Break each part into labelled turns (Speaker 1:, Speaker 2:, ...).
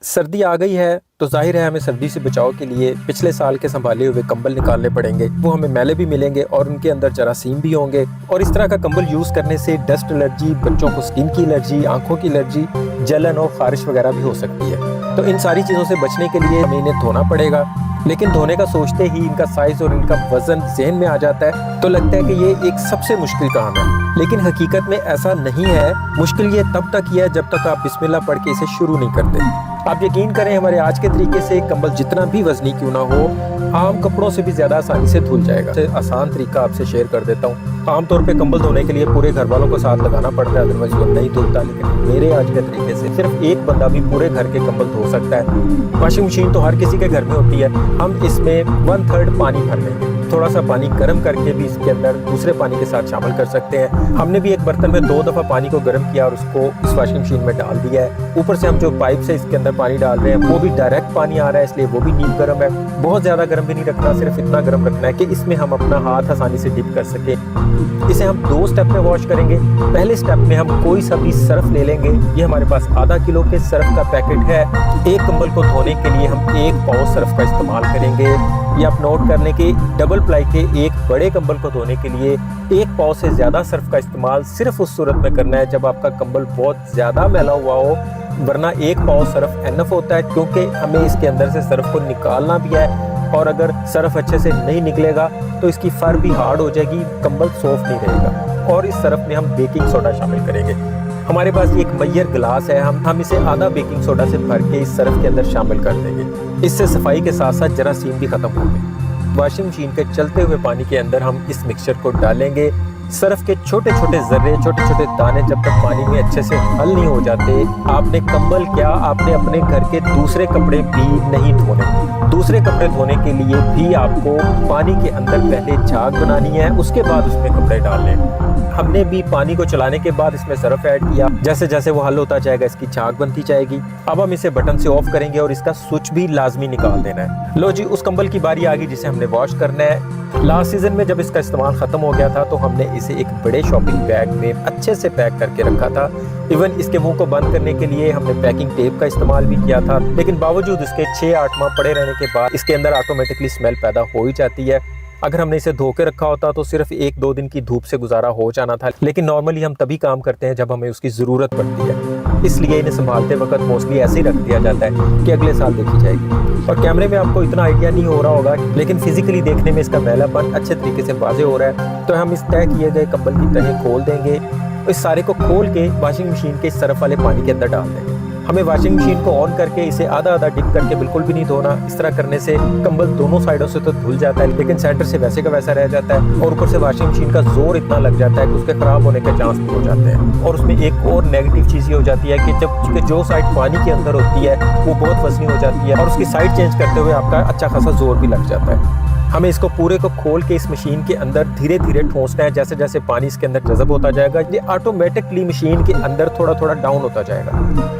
Speaker 1: सर्दी आ गई है तो जाहिर है हमें सर्दी से बचाव के लिए पिछले साल के संभाले हुए कंबल निकालने पड़ेंगे। वो हमें मैले भी मिलेंगे और उनके अंदर जरासीम भी होंगे और इस तरह का कंबल यूज़ करने से डस्ट एलर्जी, बच्चों को स्किन की एलर्जी, आंखों की एलर्जी, जलन और खारिश वगैरह भी हो सकती है। तो इन सारी चीज़ों से बचने के लिए हमें इन्हें धोना पड़ेगा। लेकिन धोने का सोचते ही इनका साइज़ और इनका वजन ज़हन में आ जाता है तो लगता है कि ये एक सबसे मुश्किल काम है, लेकिन हकीकत में ऐसा नहीं है। मुश्किल ये तब तक ही है जब तक आप बिस्मिल्लाह पढ़ के इसे शुरू नहीं करते। आप यकीन करें हमारे आज के तरीके से कंबल जितना भी वजनी क्यों ना हो, आम कपड़ों से भी ज़्यादा आसानी से धुल जाएगा। आसान तरीका आपसे शेयर कर देता हूँ। आमतौर पे कंबल धोने के लिए पूरे घर वालों को साथ लगाना पड़ता है, अदरवाइज वो नहीं धुलता। लेकिन मेरे आज के तरीके से सिर्फ एक बंदा भी पूरे घर के कंबल धो सकता है। वॉशिंग मशीन तो हर किसी के घर में होती है। हम इसमें 1/3 पानी भर लेंगे। थोड़ा सा पानी गर्म करके भी इसके अंदर दूसरे पानी के साथ शामिल कर सकते हैं। हमने भी एक बर्तन में 2 दफ़ा पानी को गर्म किया और उसको इस वॉशिंग मशीन में डाल दिया है। ऊपर से हम जो पाइप से इसके अंदर पानी डाल रहे हैं वो भी डायरेक्ट पानी आ रहा है, इसलिए वो भी नीम गर्म है। बहुत ज़्यादा गर्म भी नहीं रखना, सिर्फ इतना गर्म रखना है कि इसमें हम अपना हाथ आसानी से डिप कर सके। इसे हम 2 स्टेप में वॉश करेंगे। पहले स्टेप में हम कोई सा भी सर्फ ले लेंगे। ये हमारे पास आधा किलो के सर्फ का पैकेट है। एक कंबल को धोने के लिए हम 1 पाव सर्फ का इस्तेमाल करेंगे। ये आप नोट कर लें कि डबल प्लाई के एक बड़े कंबल को धोने के लिए 1 पाव से ज़्यादा सर्फ का इस्तेमाल सिर्फ उस सूरत में करना है जब आपका कंबल बहुत ज़्यादा मैला हुआ हो, वरना 1 पाव सर्फ एनफ होता है, क्योंकि हमें इसके अंदर से सर्फ को निकालना भी है। और अगर सर्फ अच्छे से नहीं निकलेगा तो इसकी फर भी हार्ड हो जाएगी, कंबल सॉफ्ट नहीं रहेगा। और इस सर्फ में हम बेकिंग सोडा शामिल करेंगे। हमारे पास एक मय्यर गिलास है, हम इसे आधा बेकिंग सोडा से भर के इस सर्फ के अंदर शामिल कर देंगे। इससे सफाई के साथ साथ जरासीम भी खत्म होंगे। वॉशिंग मशीन के चलते हुए पानी के अंदर हम इस मिक्सचर को डालेंगे। सर्फ के छोटे छोटे जर्रे, छोटे छोटे दाने जब तक पानी में अच्छे से हल नहीं हो जाते, आपने कंबल क्या, आपने अपने घर के दूसरे कपड़े भी नहीं धोने। दूसरे कपड़े धोने के लिए भी आपको पानी के अंदर पहले झाग बनानी है, उसके बाद उसमें कपड़े डालने। हमने भी पानी को चलाने के बाद इसमें सर्फ ऐड किया। जैसे जैसे वो हल होता जाएगा इसकी झाग बनती जाएगी। अब हम इसे बटन से ऑफ करेंगे और इसका स्विच भी लाजमी निकाल देना है। लो जी, उस कंबल की बारी आ गई जिसे हमने वॉश करना है। लास्ट सीजन में जब इसका इस्तेमाल खत्म हो गया था तो हमने इसे एक बड़े शॉपिंग बैग में अच्छे से पैक करके रखा था। इवन इसके मुंह को बंद करने के लिए हमने पैकिंग टेप का इस्तेमाल भी किया था। लेकिन बावजूद इसके 6-8 माह पड़े रहने के बाद इसके अंदर ऑटोमेटिकली स्मेल पैदा हो ही जाती है। अगर हमने इसे धो के रखा होता तो सिर्फ 1-2 दिन की धूप से गुजारा हो जाना था। लेकिन नॉर्मली हम तभी काम करते हैं जब हमें उसकी ज़रूरत पड़ती है, इसलिए इन्हें संभालते वक्त मोस्टली ऐसे ही रख दिया जाता है कि अगले साल देखी जाएगी। और कैमरे में आपको इतना आइडिया नहीं हो रहा होगा, लेकिन फिजिकली देखने में इसका मैलापन अच्छे तरीके से वाज़ेह हो रहा है। तो हम इस तय किए गए कंबल की तह खोल देंगे। इस सारे को खोल के वॉशिंग मशीन के सर्फ वाले पानी के अंदर डाल देंगे। हमें वॉशिंग मशीन को ऑन करके इसे आधा आधा डिप करके बिल्कुल भी नहीं धोना। इस तरह करने से कंबल दोनों साइडों से तो धुल जाता है, लेकिन सेंटर से वैसे का वैसा रह जाता है। और ऊपर से वॉशिंग मशीन का जोर इतना लग जाता है कि उसके खराब होने के चांस भी हो जाते हैं। और उसमें एक और नेगेटिव चीज़ ये हो जाती है कि जब जो साइड पानी के अंदर होती है वो बहुत वजनी हो जाती है और उसकी साइड चेंज करते हुए आपका अच्छा खासा जोर भी लग जाता है। हमें इसको पूरे को खोल के इस मशीन के अंदर धीरे धीरे ठोंसना है। जैसे जैसे पानी इसके अंदर जज़ब होता जाएगा ये ऑटोमेटिकली मशीन के अंदर थोड़ा थोड़ा डाउन होता जाएगा।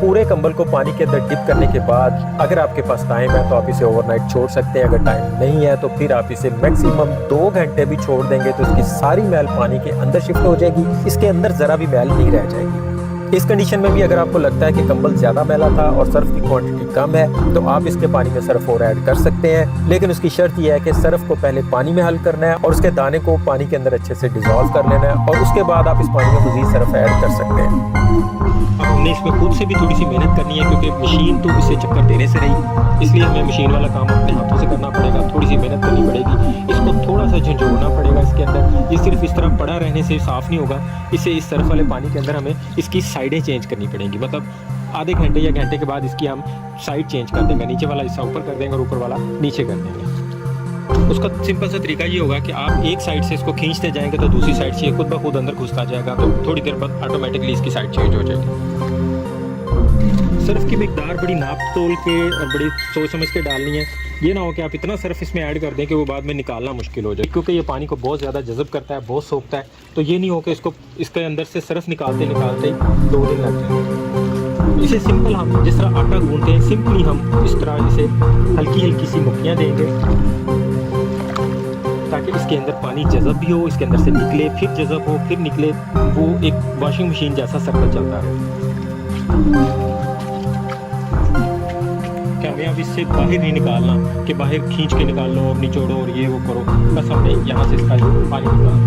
Speaker 1: पूरे कंबल को पानी के अंदर डिप करने के बाद अगर आपके पास टाइम है तो आप इसे ओवरनाइट छोड़ सकते हैं। अगर टाइम नहीं है तो फिर आप इसे मैक्सिमम 2 घंटे भी छोड़ देंगे तो इसकी सारी मैल पानी के अंदर शिफ्ट हो जाएगी। इसके अंदर ज़रा भी मैल नहीं रह जाएगी। इस कंडीशन में भी अगर आपको लगता है कि कंबल ज़्यादा मैला था और सर्फ की क्वांटिटी कम है तो आप इसके पानी में सर्फ और ऐड कर सकते हैं। लेकिन उसकी शर्त यह है कि सर्फ को पहले पानी में हल करना है और उसके दाने को पानी के अंदर अच्छे से डिजोल्व कर लेना है और उसके बाद आप इस पानी में मज़ीद सर्फ ऐड कर सकते हैं। अब हमने इसमें खुद से भी थोड़ी सी मेहनत करनी है क्योंकि मशीन तो इसे चक्कर देने से रही, इसलिए हमें मशीन वाला काम अपने हाथों से करना पड़ेगा। थोड़ी सी मेहनत करनी पड़ेगी, इसको थोड़ा सा झंझोड़ना पड़ेगा इसके अंदर। ये सिर्फ इस तरह पड़ा रहने से साफ़ नहीं होगा। इसे इस सर्फ वाले पानी के अंदर हमें इसकी साइडें चेंज करनी पड़ेंगी। मतलब आधे घंटे या घंटे के बाद इसकी हम साइड चेंज कर देंगे। नीचे वाला हिस्सा ऊपर कर देंगे और ऊपर वाला नीचे कर देंगे। उसका सिंपल सा तरीका ये होगा कि आप एक साइड से इसको खींचते जाएंगे तो दूसरी साइड से खुद ब खुद अंदर घुसता जाएगा। तो थोड़ी देर बाद ऑटोमेटिकली इसकी साइड चेंज हो जाएगी। सर्फ की मिकदार बड़ी नाप तोल के और बड़ी सोच समझ के डालनी है। ये ना हो कि आप इतना सर्फ इसमें ऐड कर दें कि वो बाद में निकालना मुश्किल हो जाए, क्योंकि ये पानी को बहुत ज़्यादा जज़ब करता है, बहुत सोखता है। तो ये नहीं हो कि इसके अंदर से सर्फ निकालते निकालते 2 दिन लग जाए। इसे सिंपल हम जिस तरह आटा गूंथते हैं, सिंपली हम इस तरह इसे हल्की हल्की सी मुक्कियाँ देंगे ताकि इसके अंदर पानी जज़ब भी हो, इसके अंदर से निकले, फिर जज़ब हो, फिर निकले। वो एक वॉशिंग मशीन जैसा सर्कल चलता है। हमें अब इससे बाहर नहीं निकालना कि बाहर खींच के निकाल लो और निचोड़ो और ये वो करो। बस हमने यहाँ से इसका पानी निकालना,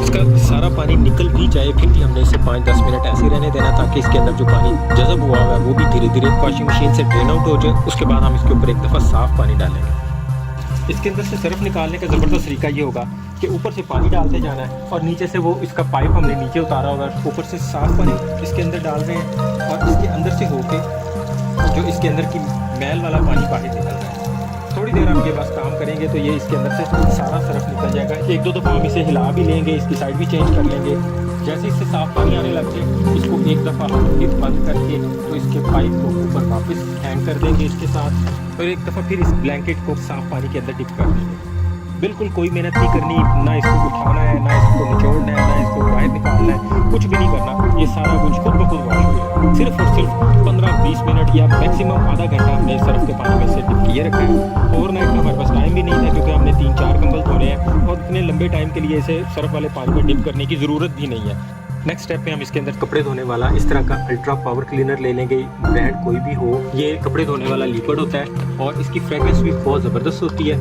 Speaker 1: इसका सारा पानी निकल भी जाए फिर भी हमने इसे 5-10 मिनट ऐसे रहने देना ताकि इसके अंदर जो पानी जज़ब हुआ है वो भी धीरे धीरे वॉशिंग मशीन से ड्रेन आउट हो जाए। उसके बाद हम इसके ऊपर एक दफ़ा साफ़ पानी डालेंगे। इसके अंदर से सर्फ निकालने का ज़बरदस्त तरीका ये होगा कि ऊपर से पानी डालते जाना है और नीचे से वो इसका पाइप हमने नीचे उतारा होगा, ऊपर से साफ़ पानी इसके अंदर डाल रहे हैं और इसके अंदर से होके जो इसके अंदर की मैल वाला पानी बाहर निकल रहा है। थोड़ी देर हम ये बस काम करेंगे तो ये इसके अंदर से सारा सर्फ निकल जाएगा। 1-2 दफ़ा हम इसे हिला भी लेंगे, इसकी साइड भी चेंज कर लेंगे। जैसे इससे साफ़ पानी आने लग जाए इसको एक दफ़ा हम फिर बंद करके तो इसके पाइप को ऊपर वापस हैंग कर देंगे इसके साथ, और एक दफ़ा फिर इस ब्लैंकेट को साफ़ पानी के अंदर डिप कर देंगे। बिल्कुल कोई मेहनत नहीं करनी, ना इसको उठाना है, ना इसको निचोड़ना है, ना इसको बाहर निकालना है, कुछ भी नहीं करना। ये सारा कुछ खुद ब खुद वॉश हो जाएगा। सिर्फ और सिर्फ 15-20 मिनट या मैक्सिमम आधा घंटा हमने सर्फ के पानी में से डिप किए रखा है। ओवरनाइट का हमारे पास टाइम भी नहीं था क्योंकि हमने 3-4 कंबल धोने हैं और इतने लंबे टाइम के लिए इसे सर्फ वाले पानी में डिप करने की ज़रूरत भी नहीं है। नेक्स्ट स्टेप में हम इसके अंदर कपड़े धोने वाला इस तरह का अल्ट्रा पावर क्लीनर ले लेंगे, ब्रांड कोई भी हो। ये कपड़े धोने वाला लिक्विड होता है और इसकी फ्रेगरेंस भी बहुत ज़बरदस्त होती है।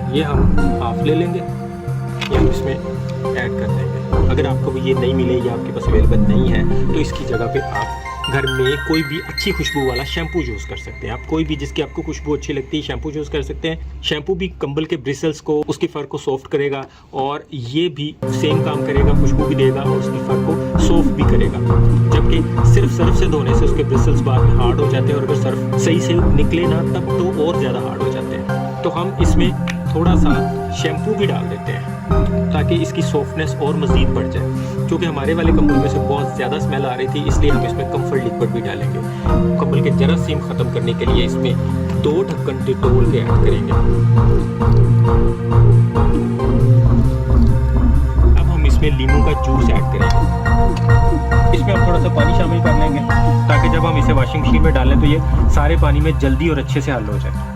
Speaker 1: ये हम हाफ ले लेंगे, ये हम इसमें ऐड कर देंगे। अगर आपको ये नहीं मिले या आपके पास अवेलेबल नहीं है तो इसकी जगह पे आप घर में कोई भी अच्छी खुशबू वाला शैम्पू यूज़ कर सकते हैं। आप कोई भी जिसकी आपको खुशबू अच्छी लगती है शैम्पू यूज़ कर सकते हैं। शैम्पू भी कंबल के ब्रिसल्स को, उसकी फर को सॉफ्ट करेगा और ये भी सेम काम करेगा, खुशबू भी देगा और उसकी फर को सॉफ्ट भी करेगा। जबकि सिर्फ सर्फ से धोने से उसके ब्रिसल्स बाद में हार्ड हो जाते हैं और अगर सर्फ सही से निकले ना तब तो और ज़्यादा हार्ड हो जाते हैं। तो हम इसमें थोड़ा सा शैम्पू भी डाल देते हैं ताकि इसकी सॉफ्टनेस और मज़ीद बढ़ जाए। क्योंकि हमारे वाले कंबल में से बहुत ज़्यादा स्मेल आ रही थी इसलिए हम इसमें कंफर्ट लिक्विड भी डालेंगे। कंबल के जरासीम ख़त्म करने के लिए इसमें 2 ढक्कन डिटोल के ऐड करेंगे। अब हम इसमें नींबू का जूस ऐड करेंगे। इसमें हम थोड़ा सा पानी शामिल कर लेंगे ताकि जब हम इसे वॉशिंग मशीन में डालें तो ये सारे पानी में जल्दी और अच्छे से हल हो जाए।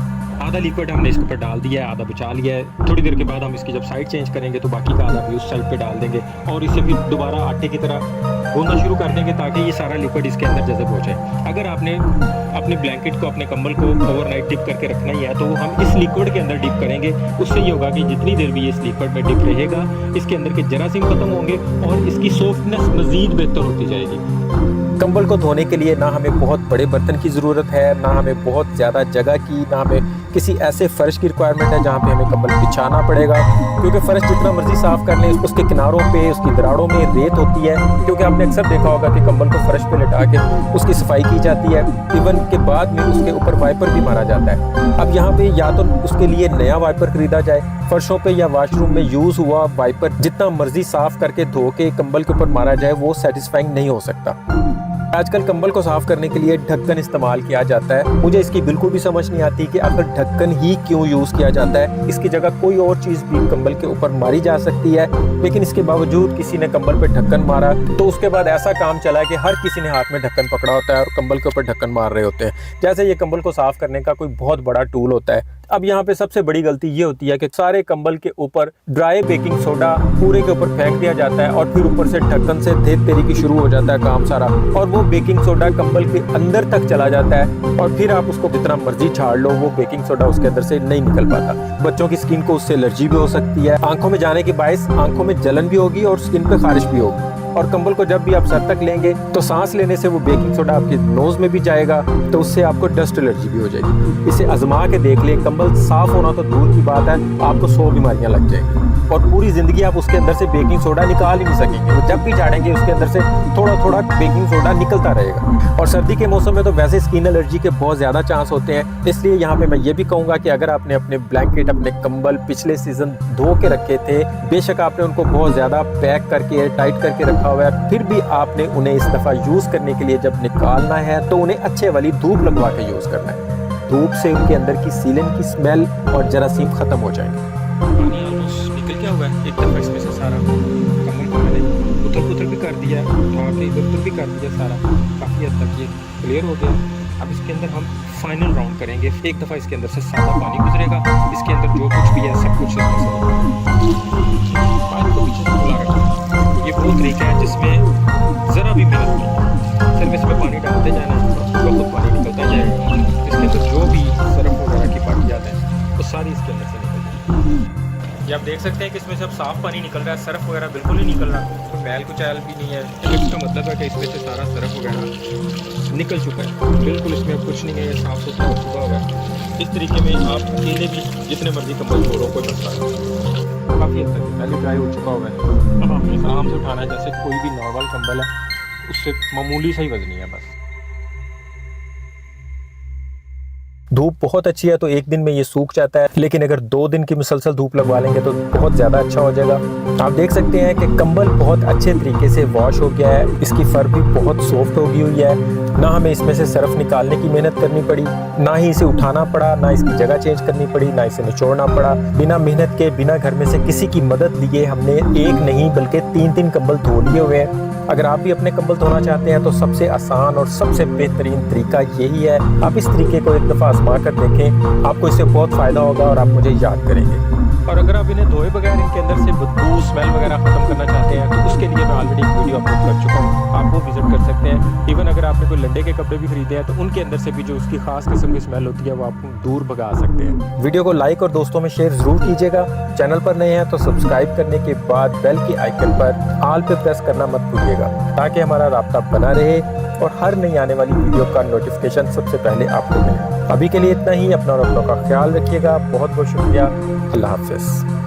Speaker 1: आधा लिक्विड हमने इसके ऊपर डाल दिया है, आधा बचा लिया है। थोड़ी देर के बाद हम इसकी जब साइड चेंज करेंगे तो बाकी का आधा भी उस साइड पे डाल देंगे और इसे भी दोबारा आटे की तरह गूंदना शुरू कर देंगे ताकि ये सारा लिक्विड इसके अंदर जज़ब हो जाए। अगर आपने अपने ब्लैंकेट को, अपने कंबल को ओवरनाइट डिप करके रखना ही है तो हम इस लिक्विड के अंदर डिप करेंगे। उससे ये होगा कि जितनी देर भी इस लिक्विड में डिप रहेगा इसके अंदर के जरासीम खत्म होंगे और इसकी सॉफ्टनेस मज़ीद बेहतर होती जाएगी। कंबल को धोने के लिए ना हमें बहुत बड़े बर्तन की ज़रूरत है, ना हमें बहुत ज़्यादा जगह की, ना हमें किसी ऐसे फ़र्श की रिक्वायरमेंट है जहाँ पे हमें कंबल बिछाना पड़ेगा। क्योंकि फ़र्श जितना मर्जी साफ़ कर लें उसके किनारों पे, उसकी दरारों में रेत होती है। क्योंकि आपने अक्सर देखा होगा कि कंबल को फ़र्श पे लिटा के उसकी सफाई की जाती है, इवन के बाद में उसके ऊपर वाइपर भी मारा जाता है। अब यहाँ पे या तो उसके लिए नया वाइपर ख़रीदा जाए, फर्शों पे या वाशरूम में यूज़ हुआ वाइपर जितना मर्जी साफ़ करके धो के कंबल के ऊपर मारा जाए वो सेटिस्फाइंग नहीं हो सकता। आजकल कंबल को साफ करने के लिए ढक्कन इस्तेमाल किया जाता है। मुझे इसकी बिल्कुल भी समझ नहीं आती कि आखिर ढक्कन ही क्यों यूज़ किया जाता है। इसकी जगह कोई और चीज़ भी कंबल के ऊपर मारी जा सकती है, लेकिन इसके बावजूद किसी ने कंबल पे ढक्कन मारा तो उसके बाद ऐसा काम चला कि हर किसी ने हाथ में ढक्कन पकड़ा होता है और कंबल के ऊपर ढक्कन मार रहे होते हैं, जैसे ये कंबल को साफ करने का कोई बहुत बड़ा टूल होता है। अब यहाँ पे सबसे बड़ी गलती ये होती है कि सारे कंबल के ऊपर ड्राई बेकिंग सोडा पूरे के ऊपर फेंक दिया जाता है और फिर ऊपर से ढक्कन से धेर तेरी की शुरू हो जाता है काम सारा, और वो बेकिंग सोडा कंबल के अंदर तक चला जाता है और फिर आप उसको जितना मर्जी छाड़ लो वो बेकिंग सोडा उसके अंदर से नहीं निकल पाता। बच्चों की स्किन को उससे एलर्जी भी हो सकती है, आंखों में जाने के बायस आंखों में जलन भी होगी और स्किन पे खारिश भी होगी। और कंबल को जब भी आप सर तक लेंगे तो सांस लेने से वो बेकिंग सोडा आपके नोज में भी जाएगा तो उससे आपको डस्ट एलर्जी भी हो जाएगी। इसे आजमा के देख ले, कंबल साफ होना तो दूर की बात है, आपको 100 बीमारियां लग जाएंगी और पूरी जिंदगी आप उसके अंदर से बेकिंग सोडा निकाल ही नहीं सकेंगे। तो जब भी झाड़ेंगे उसके अंदर से थोड़ा थोड़ा बेकिंग सोडा निकलता रहेगा। और सर्दी के मौसम में तो वैसे स्किन एलर्जी के बहुत ज़्यादा चांस होते हैं, इसलिए यहाँ पे मैं ये भी कहूँगा कि अगर आपने अपने ब्लैंकेट, अपने कंबल पिछले सीज़न धो के रखे थे, बेशक आपने उनको बहुत ज़्यादा पैक करके टाइट करके रखा हुआ है, फिर भी आपने उन्हें इस दफ़ा यूज़ करने के लिए जब निकालना है तो उन्हें अच्छे वाली धूप लगवा के यूज़ करना है। धूप से उनके अंदर की सीलन की स्मेल और जरासीम ख़त्म हो जाएंगे। पानी ऑलमोस्ट निकल गया हुआ है एक दफ़ा इसमें से सारा। कंबल को मैंने उथल भी कर दिया, उठा के इधर भी कर दिया सारा, काफ़ी हद तक ये क्लियर हो गया। अब इसके अंदर हम फाइनल राउंड करेंगे। एक दफ़ा इसके अंदर से सारा पानी गुजरेगा, इसके अंदर जो कुछ भी है सब कुछ पानी को पीछे से खुला रखना। ये वो तरीका है जिसमें ज़रा भी मेहनत नहीं है, सिर्फ इसमें पानी डालते जाना है और खुद पानी निकलता है। इसके अंदर से निकल जाए। ये आप देख सकते हैं कि इसमें से अब साफ़ पानी निकल रहा है, सर्फ वगैरह बिल्कुल ही निकल रहा, तो मैल कुचैल भी नहीं है। इसका मतलब है कि इसमें से सारा सर्फ वगैरह निकल चुका है, बिल्कुल इसमें अब कुछ नहीं है, ये साफ़ सुथरा हो चुका हुआ है। इस तरीके में आप अकेले भी जितने मर्जी कंबल छोड़ो कोई मसला नहीं, काफ़ी हद तक पहले ड्राई हो चुका हुआ है। अब हमने आराम से उठाना है जैसे कोई भी नॉर्मल कंबल है, उससे मामूली सा ही वजनी है बस। धूप बहुत अच्छी है तो एक दिन में ये सूख जाता है, लेकिन अगर 2 दिन की मुसलसल धूप लगवा लेंगे तो बहुत ज़्यादा अच्छा हो जाएगा। आप देख सकते हैं कि कंबल बहुत अच्छे तरीके से वॉश हो गया है, इसकी फर भी बहुत सॉफ्ट हो गई हुई है, ना हमें इसमें से सर्फ निकालने की मेहनत करनी पड़ी, ना ही इसे उठाना पड़ा, ना इसकी जगह चेंज करनी पड़ी, ना इसे निचोड़ना पड़ा। बिना मेहनत के, बिना घर में से किसी की मदद लिए हमने एक नहीं बल्कि 3 कंबल धो लिए हुए हैं। अगर आप भी अपने कंबल धोना चाहते हैं तो सबसे आसान और सबसे बेहतरीन तरीका यही है। आप इस तरीके को एक दफ़ा आजमा कर देखें, आपको इससे बहुत फ़ायदा होगा और आप मुझे याद करेंगे। और अगर आप इन्हें धोए बगैर इनके अंदर से बदबू, स्मेल वगैरह ख़त्म करना चाहते हैं तो उसके लिए मैं ऑलरेडी एक वीडियो अपलोड कर चुका हूँ, आप वो विजिट कर सकते हैं। इवन अगर आपने कोई लंडे के कपड़े भी खरीदे हैं तो उनके अंदर से भी जो उसकी खास किस्म की स्मेल होती है वो आप दूर भगा सकते हैं। वीडियो को लाइक और दोस्तों में शेयर ज़रूर कीजिएगा। चैनल पर नए हैं तो सब्सक्राइब करने के बाद बेल की आइकन पर ऑल पे प्रेस करना मत भूलिएगा, ताकि हमारा राब्ता बना रहे और हर नई आने वाली वीडियो का नोटिफिकेशन सबसे पहले आपको मिले। अभी के लिए इतना ही। अपना और अपनों का ख्याल रखिएगा। बहुत बहुत शुक्रिया। अल्लाह हाफ़िज़।